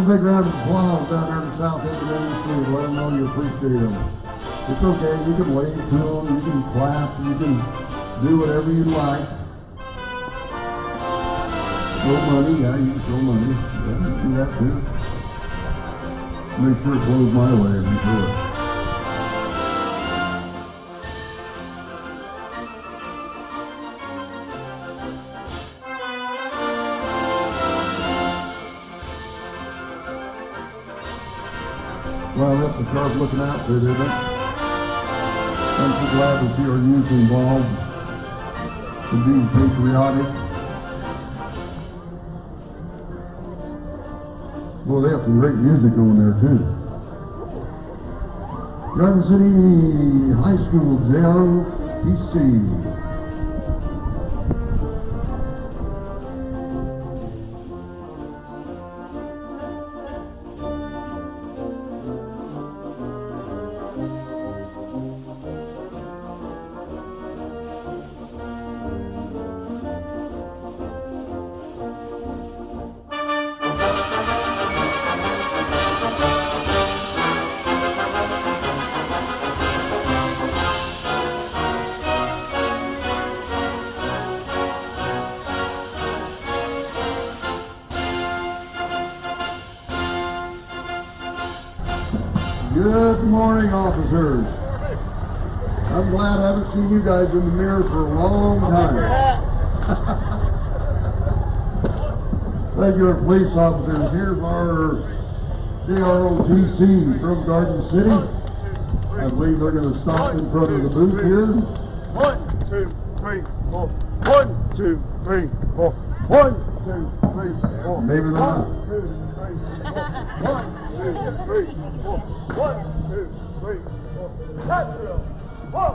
a big round of applause down there to South End of Main Street. Let them know you appreciate them. It's okay. You can wave to them. You can clap. You can do whatever you like. Throw money. Yeah, you can throw money. Yeah, you can do that too. Make sure it blows my way. Be sure. Well, that's a sharp looking outfit, isn't it? I'm so glad to see our youth involved in being patriotic. Well, they have some great music on there, too. Garden City High School, JROTC. Good morning, officers. I'm glad I haven't seen you guys in the mirror for a long time. Thank you, our police officers. Here's our JROTC from Garden City. I believe they're going to stop in front of the booth here. 1, 2, 3, 4. 1, 2, 3, 4. 1, 2, 3, 4. Maybe they're not. 1, 2, 3, 4. 1, 2, 3, 4. That's real. Whoa.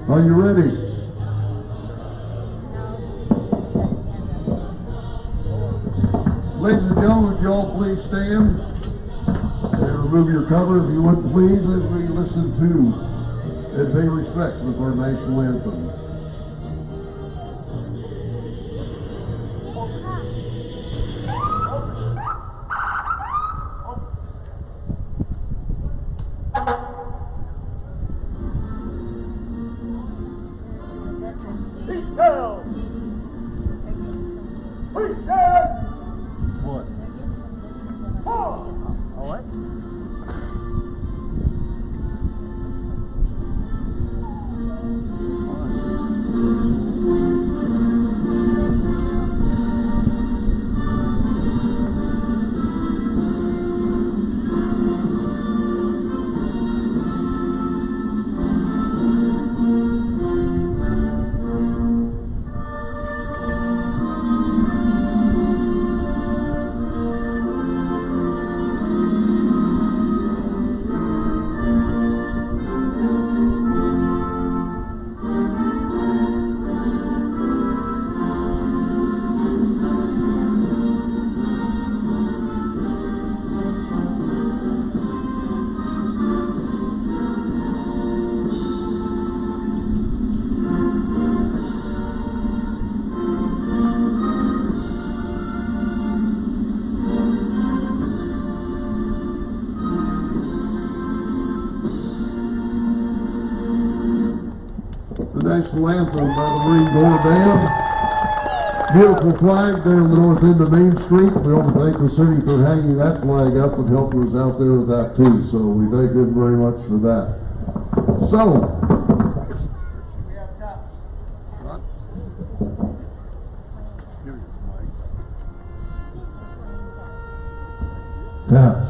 Are you ready? Ladies and gentlemen, would you all please stand and remove your cover if you would please as we listen to and pay respect with our national anthem. Detail! Preset! What? What? The national anthem by the Marine Corps Band. Beautiful flag there on the north end of Main Street. We want to thank the city for hanging that flag up and helping us out there with that too. So we thank them very much for that. So, yes.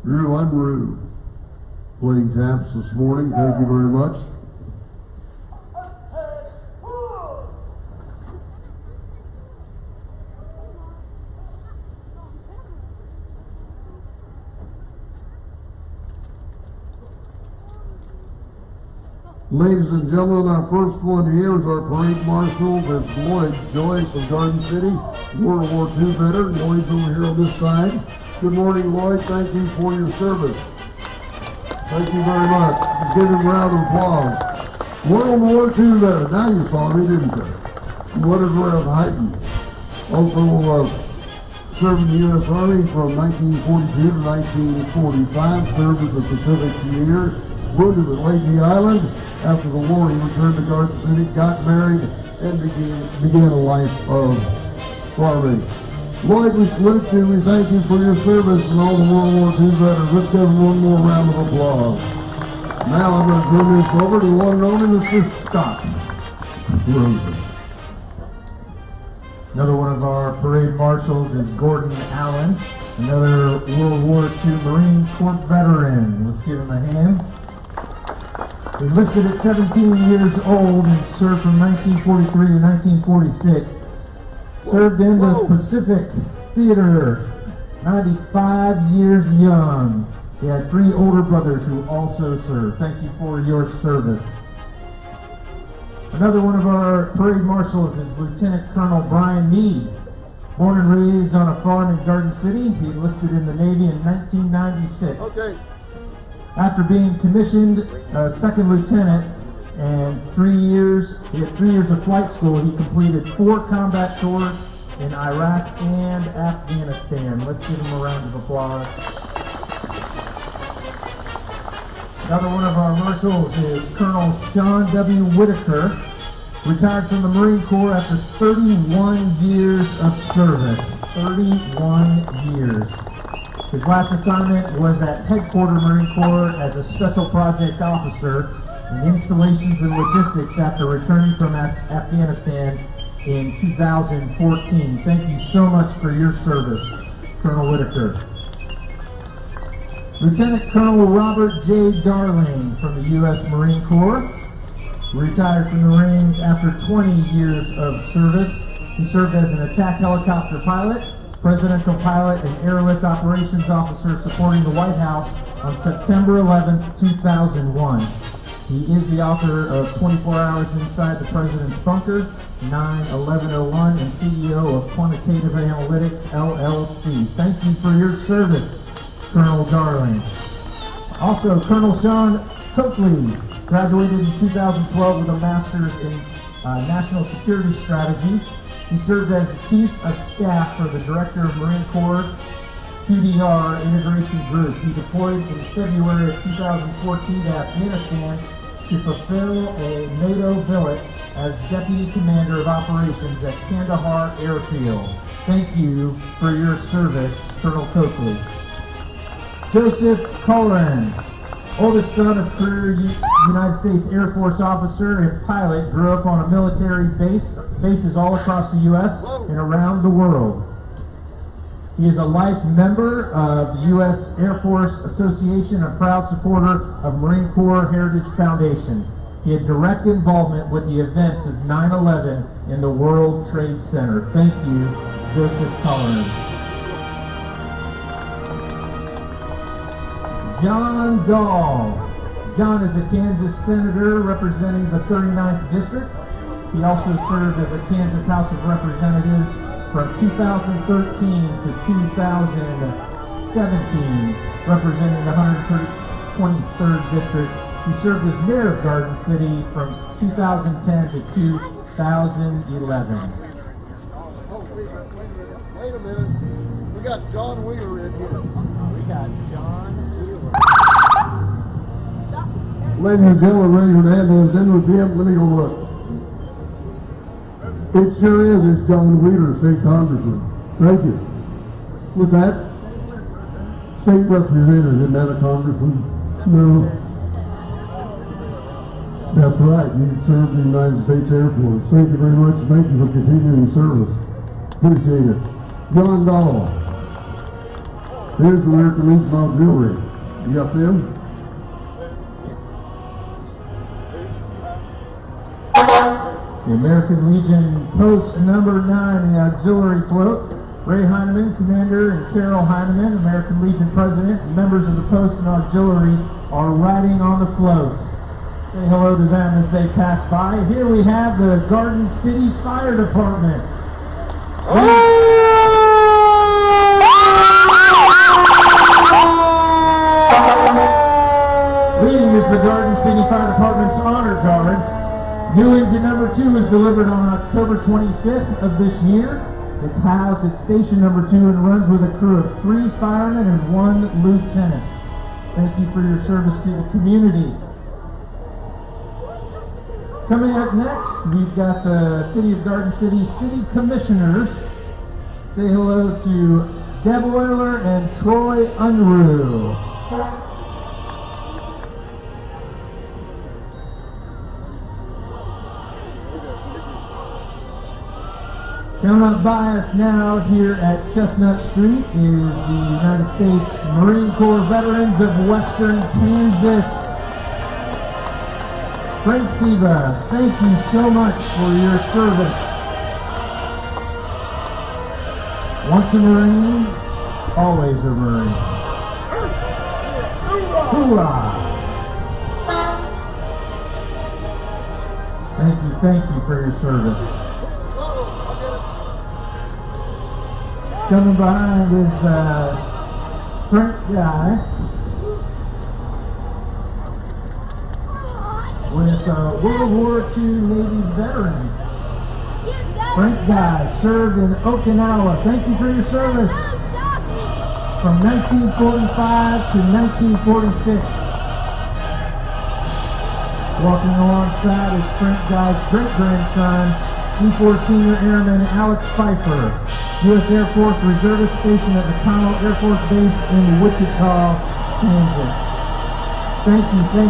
Drew Unruh playing taps this morning. Thank you very much. Ladies and gentlemen, our first one here is our parade marshal. That's Lloyd Joyce of Garden City, World War II veteran. Lloyd's over here on this side. Good morning, Lloyd. Thank you for your service. Thank you very much. Give him a round of applause. World War II veteran. Now you saw me, didn't you? Whatever of Heighton. Also served in the U.S. Army from 1942 to 1945. Served as a Pacific years. Wounded at Lady Island. After the war, he returned to Garden City, got married, and began a life of farming. Lloyd, we salute you. We thank you for your service and all the World War II veterans. Let's give him one more round of applause. Now I'm going to turn this over to the one and only Mr. Scott Rosen. Another one of our parade marshals is Gordon Allen, another World War II Marine Corps veteran. Let's give him a hand. He enlisted at 17 years old and served from 1943 to 1946. Served in the Pacific Theater, 95 years young. He had 3 older brothers who also served. Thank you for your service. Another one of our parade marshals is Lieutenant Colonel Brian Meade. Born and raised on a farm in Garden City, he enlisted in the Navy in 1996. Okay. After being commissioned second lieutenant and 3 years, he had 3 years of flight school, he completed 4 combat tours in Iraq and Afghanistan. Let's give him a round of applause. Another one of our marshals is Colonel Sean W. Whitaker, retired from the Marine Corps after 31 years of service. 31 years. His last assignment was at Headquarters Marine Corps as a Special Project Officer in installations and logistics after returning from Afghanistan in 2014. Thank you so much for your service, Colonel Whitaker. Lieutenant Colonel Robert J. Darling from the U.S. Marine Corps, retired from the Marines after 20 years of service. He served as an attack helicopter pilot, presidential pilot, and airlift operations officer supporting the White House on September 11, 2001. He is the author of 24 Hours Inside the President's Bunker, 9/11/01, and CEO of Quantitative Analytics, LLC. Thank you for your service, Colonel Darling. Also, Colonel Sean Coakley graduated in 2012 with a master's in National Security Strategies. He served as Chief of Staff for the Director of Marine Corps QDR Integration Group. He deployed in February of 2014 to Afghanistan to fulfill a NATO billet as Deputy Commander of Operations at Kandahar Airfield. Thank you for your service, Colonel Coakley. Joseph Cullen, oldest son of career United States Air Force officer and pilot, grew up on a military bases all across the U.S. and around the world. He is a life member of the U.S. Air Force Association and a proud supporter of Marine Corps Heritage Foundation. He had direct involvement with the events of 9/11 in the World Trade Center. Thank you, Joseph Cullen. John Dahl. John is a Kansas senator representing the 39th District. He also served as a Kansas House of Representatives from 2013 to 2017, representing the 123rd District. He served as mayor of Garden City from 2010 to 2011. Wait a minute. We got John Wheeler in here. We got John Wheeler. Ladies and gentlemen, raise your hand and in with him. Let me go look. It sure is. It's John Wheeler, State Congressman. Thank you. With that, State Representative, isn't that a Congressman? No. That's right. You served in the United States Air Force. Thank you very much. Thank you for continuing service. Appreciate it. John Dahl. Here's the American Legion Auxiliary. You got them? The American Legion Post number 9, the auxiliary float. Ray Heineman, Commander, and Carol Heineman, American Legion President, and members of the Post and Auxiliary are riding on the float. Say hello to them as they pass by. Here we have the Garden City Fire Department. Leading is the Garden City Fire Department's Honor Guard. New engine number 2 was delivered on October 25th of this year. It's housed at station number 2 and runs with a crew of 3 firemen and 1 lieutenant. Thank you for your service to the community. Coming up next, we've got the City of Garden City City Commissioners. Say hello to Deb Euler and Troy Unruh. Coming up by us now here at Chestnut Street is the United States Marine Corps Veterans of Western Kansas. Frank Seba, thank you so much for your service. Once a Marine, always a Marine. Hoorah! Thank you for your service. Coming behind is Frank Guy with World War II Navy veteran. Frank Guy served in Okinawa. Thank you for your service from 1945 to 1946. Walking alongside is Frank Guy's great-grandson, E-4 Senior Airman Alex Pfeiffer, U.S. Air Force Reservist stationed at McConnell Air Force Base in Wichita, Kansas. Thank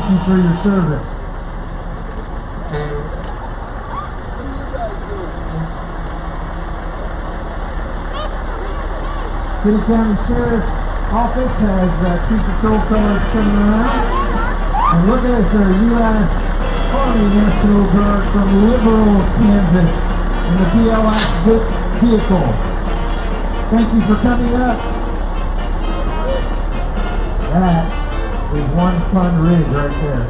you for your service. City County Sheriff's Office has 2 patrol cars coming around. And look at us, our U.S. Army National Guard from Liberal, Kansas, in the PLX vehicle. Thank you for coming up. That is one fun rig right there.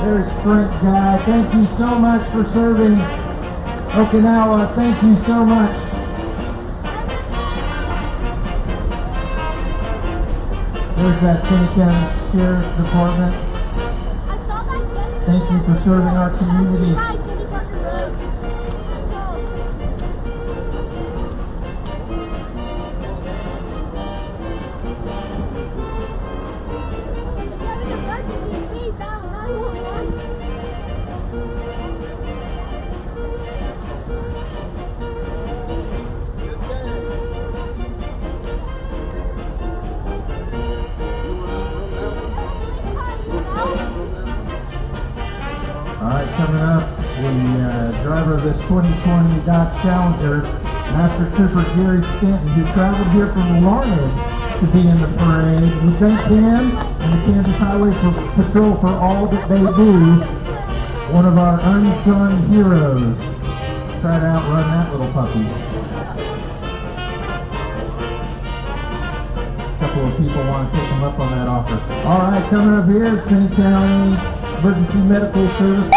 There's Frank Guy. Thank you so much for serving Okinawa. Thank you so much. There's that Kenny County Sheriff's Department. I saw that yesterday. Thank you for serving our community. Hi, Jimmy Parker Road. Alright, coming up, the driver of this 2020 Dodge Challenger, Master Trooper Jerry Stanton, who traveled here from Larned to be in the parade. We thank him and the Kansas Highway Patrol for all that they do. One of our unsung heroes. Try to outrun that little puppy. A couple of people want to pick him up on that offer. Alright, coming up here is Kenny County Emergency Medical Service.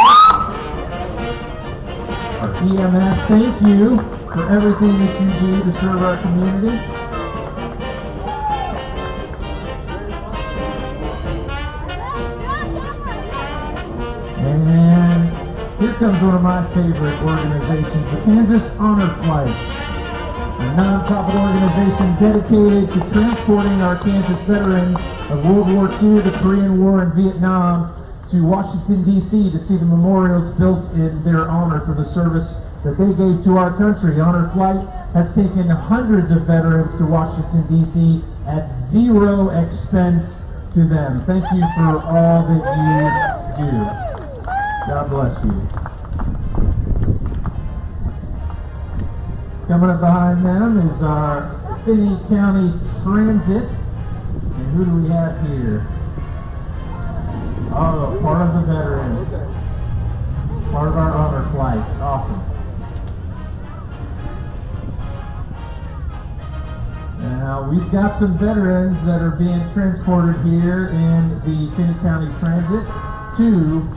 Our EMS, thank you for everything that you do to serve our community. And here comes one of my favorite organizations, the Kansas Honor Flight, a non-profit organization dedicated to transporting our Kansas veterans of World War II, the Korean War, and Vietnam to Washington, D.C. to see the memorials built in their honor for the service that they gave to our country. Honor Flight has taken hundreds of veterans to Washington, D.C. at zero expense to them. Thank you for all that you do. God bless you. Coming up behind them is our Finney County Transit. And who do we have here? Oh, part of the veterans. Part of our honor flight. Awesome. Now, we've got some veterans that are being transported here in the Finney County Transit to,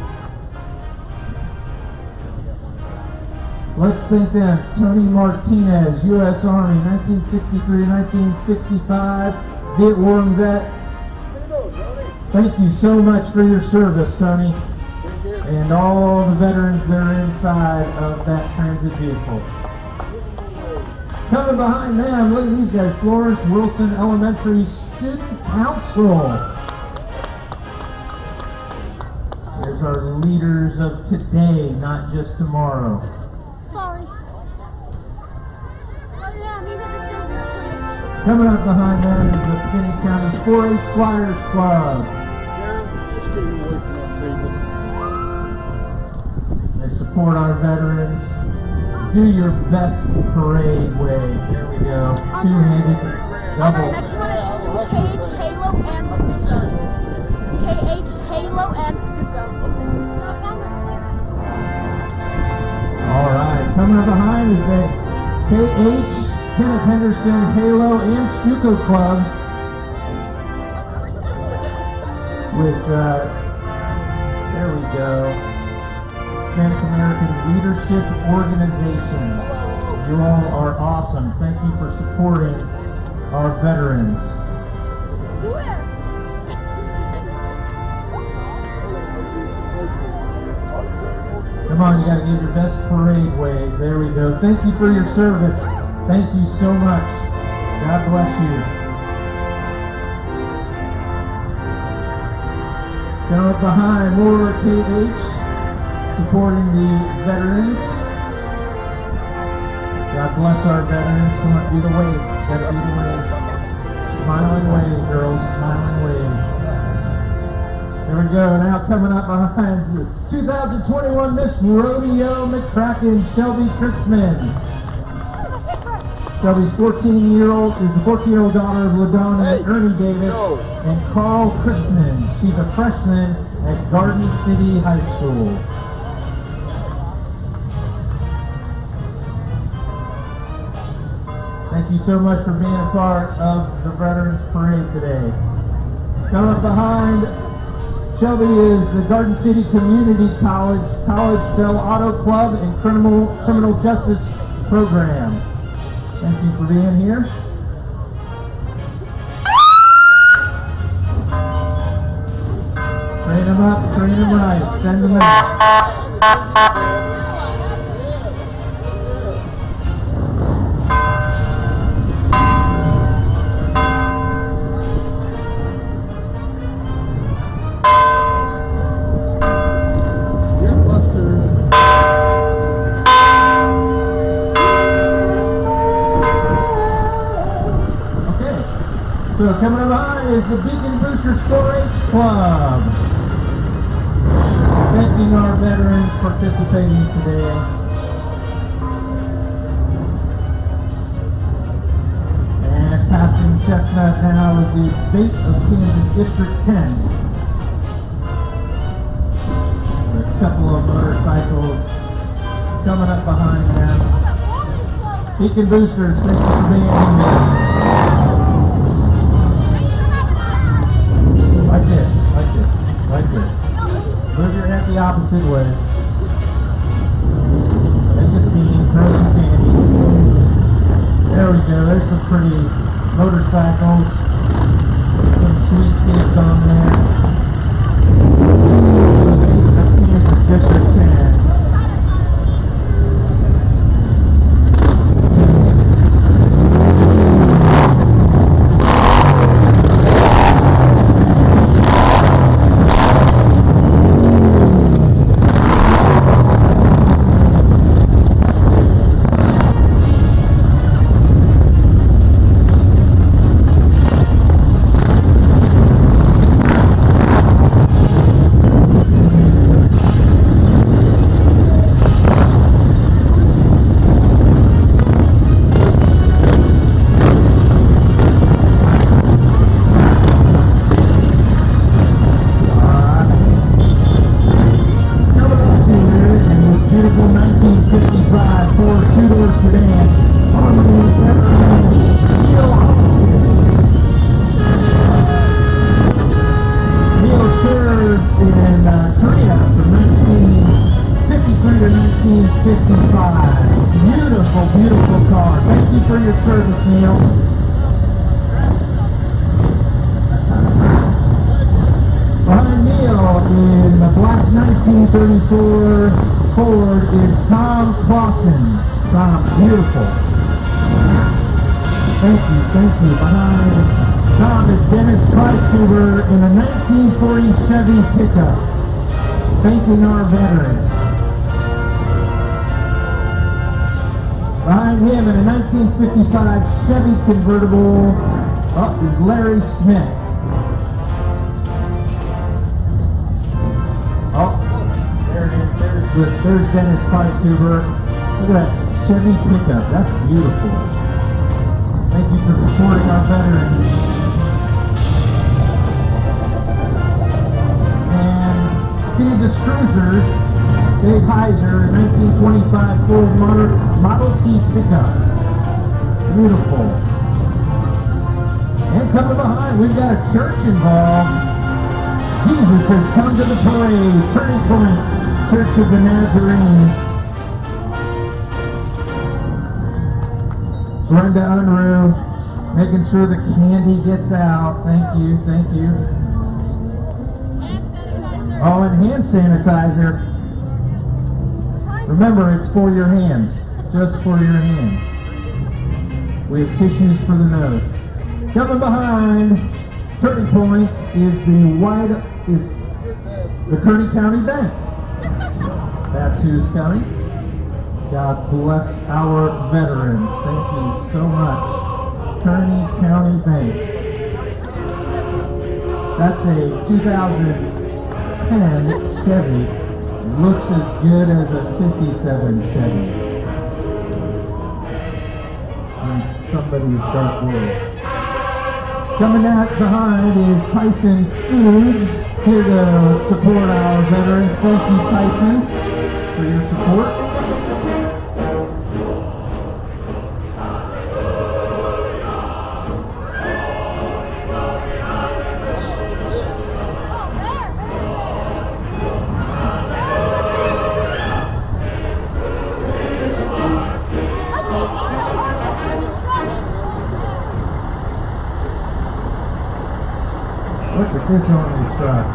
let's thank them. Tony Martinez, U.S. Army, 1963-1965, Vietnam vet. Thank you so much for your service, Tony, and all the veterans that are inside of that transit vehicle. Coming behind them, look at these guys, Florence Wilson Elementary Student Council. There's our leaders of today, not just tomorrow. Sorry. Oh yeah, maybe this goes real quick. Coming up behind them is the Finney County 4-H Flyers Club. Darren, just get away from that baby. They support our veterans. Do your best parade wave. Here we go. Two-handed Our double. next one is KH Halo and Stuco. KH Halo and Stuco. All right. Coming up behind is the KH, Kenneth Henderson, Halo, and Stuco clubs. With, there we go. Hispanic American Leadership Organization. You all are awesome. Thank you for supporting our veterans. Come on, you gotta give your best parade wave. There we go. Thank you for your service. Thank you so much. God bless you. Down behind, more KH supporting the veterans. God bless our veterans. Come on, do the wave. Gotta do the wave. Smiling wave, girls. Smiling wave. There we go. Now coming up behind you, 2021 Miss Rodeo McCracken, Shelby Christman. Shelby's 14-year-old is the 14-year-old daughter of LaDonna and Ernie Davis and Carl Christman. She's a freshman at Garden City High School. Thank you so much for being a part of the Veterans Parade today. Coming up behind Shelby is the Garden City Community College Bell Auto Club and Criminal Justice Program. Thank you for being here. Train them up, train them right, send them out. So coming up behind is the Beacon Boosters 4-H Club. Thanking our veterans participating today. And passing Chestnut now is the State of Kansas District 10. A couple of motorcycles coming up behind them. Beacon Boosters, thank you for being here. Like this, like this, like this. Move your head the opposite way. Take a scene, throw some candy. There we go, there's some pretty motorcycles. Some sweet kids on there. That's Kansas District 10. service meal. Behind Neil in the black 1934 Ford is Tom Clausen. Tom, beautiful. Thank you. Behind Tom is Dennis Kreishuber in a 1940 Chevy pickup. Thanking our veterans. Behind him in a 1955 Chevy convertible is Larry Smith. There it is. There's Dennis Kreishuber. Look at that Chevy pickup. That's beautiful. Thank you for supporting our veterans. And Kansas Cruisers, Dave Heiser, 1925 Ford Model T pickup. Beautiful. And coming behind, we've got a church involved. Jesus has come to the parade. Turning Point Church of the Nazarene. Brenda Unruh, making sure the candy gets out. Thank you. Oh, and hand sanitizer. Remember, it's for your hands. Just for your hands. We have tissues for the nose. Coming behind Turning Point is the Kearney County Bank. That's who's coming. God bless our veterans. Thank you so much. Kearney County Bank. That's a 2010 Chevy. Looks as good as a 57 Chevy. In somebody's dark world. Coming out behind is Tyson Foods, here to support our veterans. Thank you, Tyson, for your support. Look at this on your truck.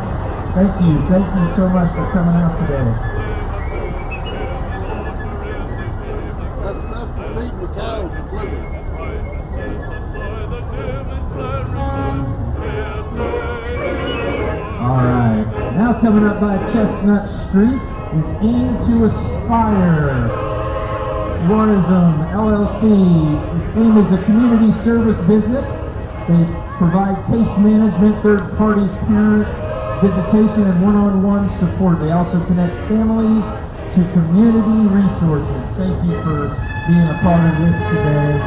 Thank you so much for coming out today. That's enough for feeding the cows and blizzard. Alright, now coming up by Chestnut Street is Aim to Aspire. Tourism LLC. AIM is a community service business. They provide case management, third-party parent visitation, and one-on-one support. They also connect families to community resources. Thank you for being a part of this today.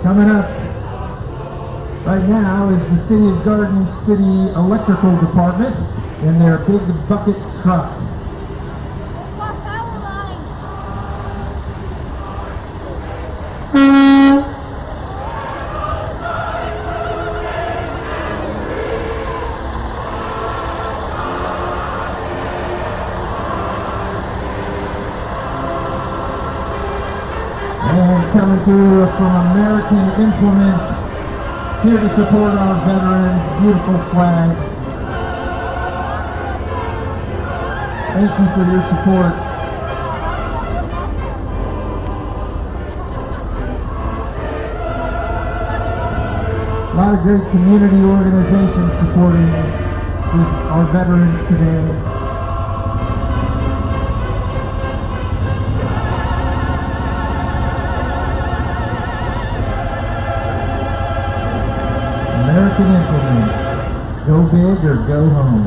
Coming up right now is the City of Garden City Electrical Department in their big bucket truck. And coming through from American Implement, here to support our veterans. Beautiful flag. Thank you for your support. A lot of great community organizations supporting our veterans today. American Implement. Go big or go home.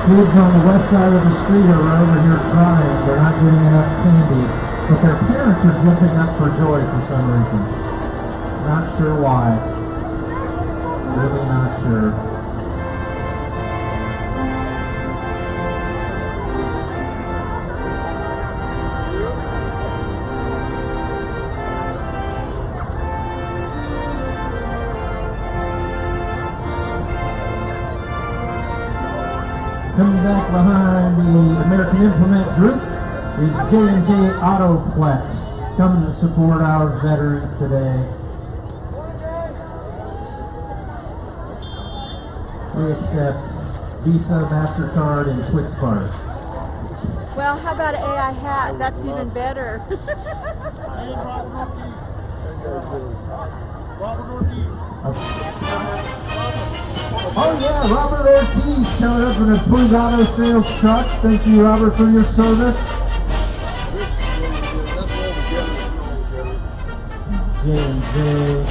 Kids on the west side of the street are over here crying. They're not getting enough candy. But their parents are jumping up for joy for some reason. Not sure why. Really not sure. Coming back behind the American Implement Group is J&J Autoplex, coming to support our veterans today. We accept Visa, MasterCard, and Twix cards. Well, how about an AI hat? That's even better. Oh yeah, Robert Ortiz showed up in a Twins Auto Sales truck. Thank you, Robert, for your service. J&J.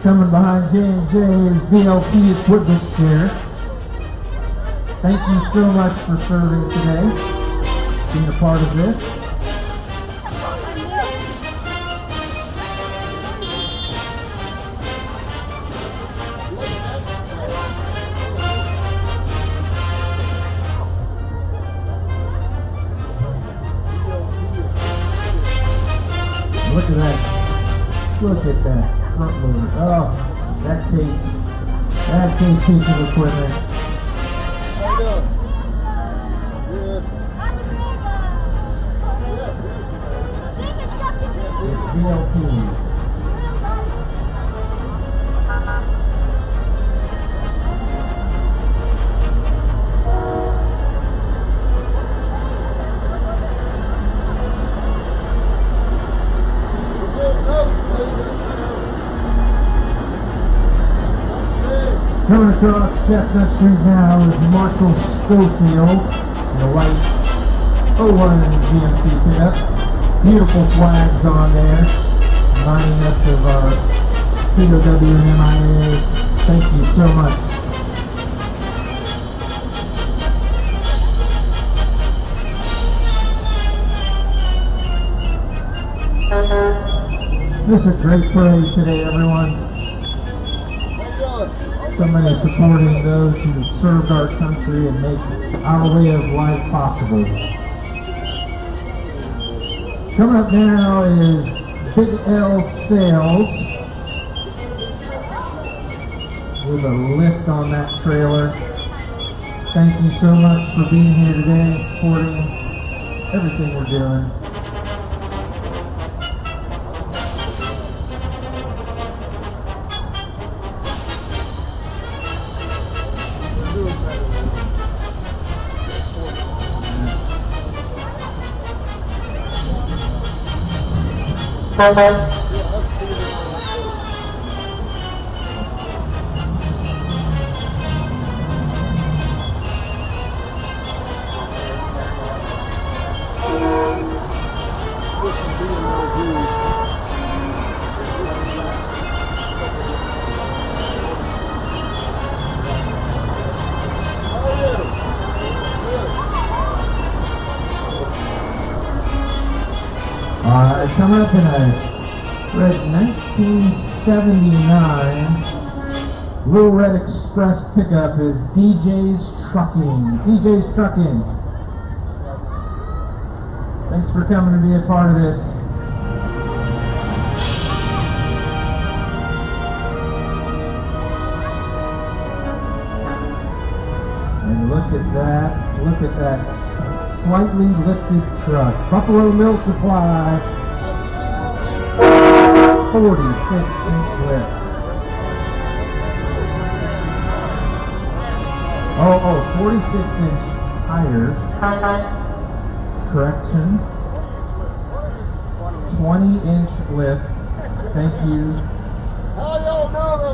Coming behind J&J is VLP Equipment Share. Thank you so much for serving today, being a part of this. Look at that. Look at that front loader. Oh, that piece of equipment. VLP. Coming across Chestnut Street now is Marshall Schofield in a white 01 GMC pickup. Beautiful flags on there, reminding us of our POW and MIA. Thank you so much. This is a great parade today, everyone. So many supporting those who served our country and make our way of life possible. Coming up now is Big L Sales with a lift on that trailer. Thank you so much for being here today and supporting everything we're doing. Coming up in a red 1979 Little Red Express pickup is DJ's Trucking. DJ's Trucking. Thanks for coming to be a part of this. And look at that slightly lifted truck. Buffalo Mill Supply. 46-inch lift. Oh, 46-inch tires. Correction. 20-inch lift. Thank you.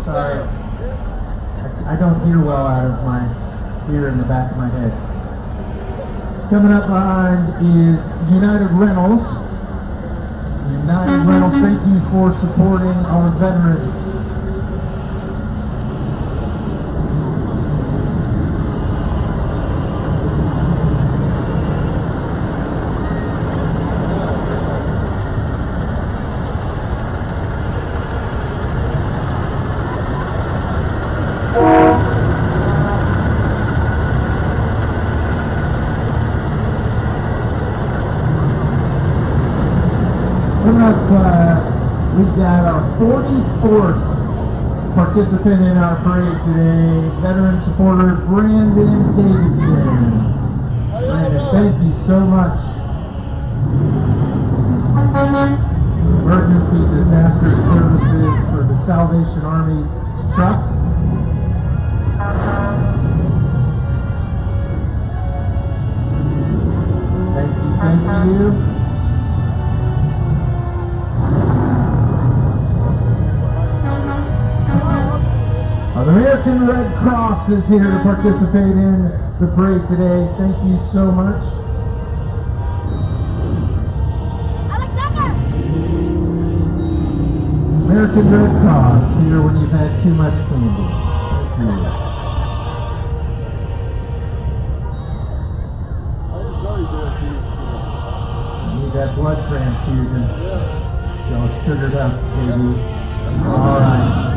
Sorry. I don't hear well out of my ear in the back of my head. Coming up behind is United Rentals. United Rentals, thank you for supporting our veterans. Coming up, we've got our 44th participant in our parade today, veteran supporter Brandon Davidson. Brandon, thank you so much. Emergency Disaster Services for the Salvation Army truck. Thank you. The American Red Cross is here to participate in the parade today. Thank you so much. Alexander! American Red Cross here when you've had too much candy. Thank you. You need that blood transfusion. Y'all sugared up, baby. All right.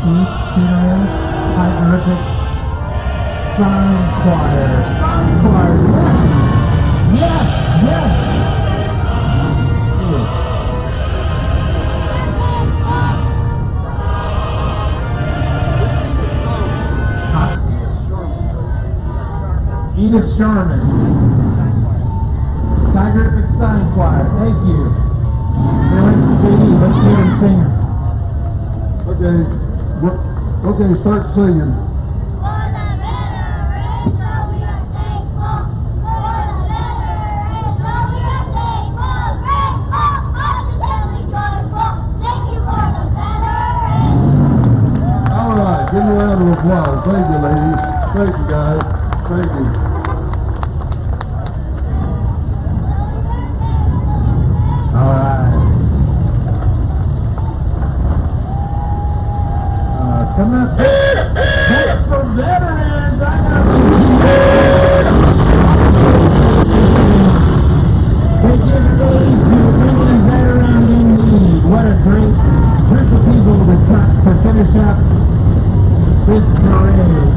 Keith Sheeran's Tigerific Sign Choir. Sign Choir, yes! Yes! Yes! Good. Edith Sherman. Tigerific Sign Choir, thank you. Let's hear him sing. Okay, okay, start singing. For the veterans, so we are thankful. For the veterans, so we are thankful. Grateful, positively joyful. Thank you for the veterans. All right, give me a round of applause. Thank you, ladies. Thank you, guys. Thank you. All right. Coming up, that's for veterans. I got they give aid to any veteran in need. What a great group of people to finish up this parade.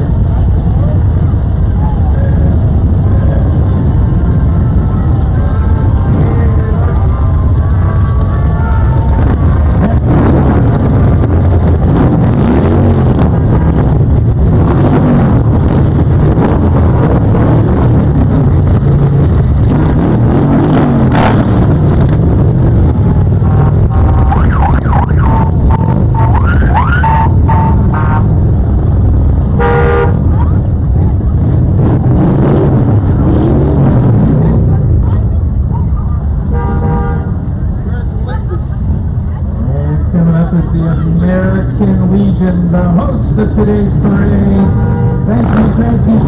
The host of today's parade. Thank you